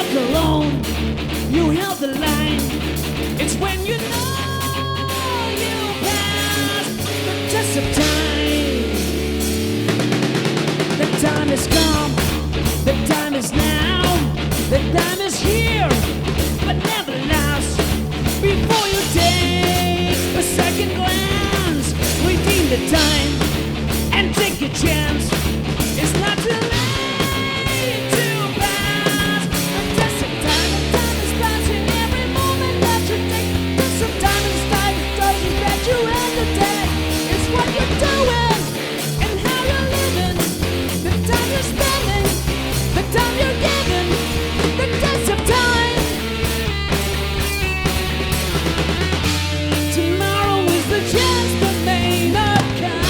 walk alone, you held the line. It's when you know you pass the test of time. The time has come, the time is now, the time is here, but never lasts. Before you take a second glance, redeem the time and take a chance. It's not too late to pass the test of time. The time is passing every moment that you take. Test of time is time, the choices that you undertake. It's what you're doing and how you're living. The time you're spending, the time you're giving. The test of time. Tomorrow is the chance that may not come.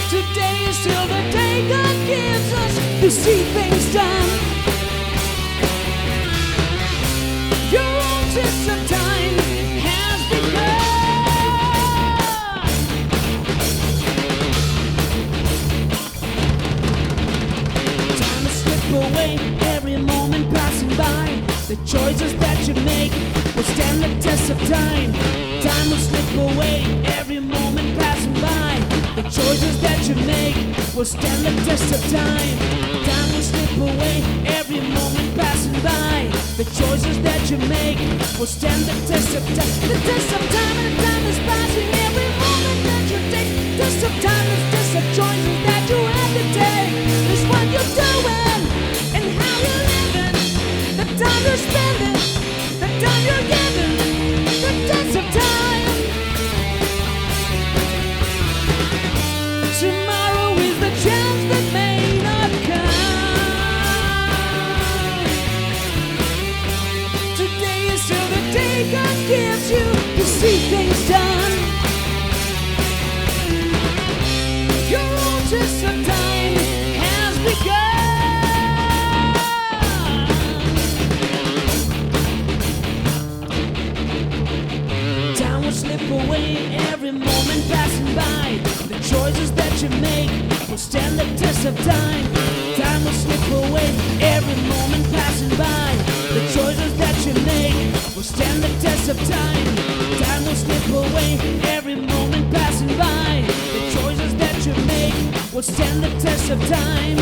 Today is still the day God gives us to see things done. Your own test of time has begun. Time will slip away, every moment passing by. The choices that you make will stand the test of time. Time will slip away, every moment passing by. The choices that you make will stand the test of time. Time will slip away, every moment passing by. The choices that you make will stand the test of time. The test of time, and the time is passing every moment that you take. Test of time is just the choices that you have to take. It's what you're doing and how you're living. The time you're spending, the time you're giving. The test of time. Tomorrow is the chance that may not come. Today is still the day God gives you to see things done. Your own test of time has begun. Time will slip away, every moment passing by. The choices that you make will stand the test of time. Time will slip away, every moment passing by. The choices that you make will stand the test of time. Time will slip away, every moment passing by. The choices that you make will stand the test of time.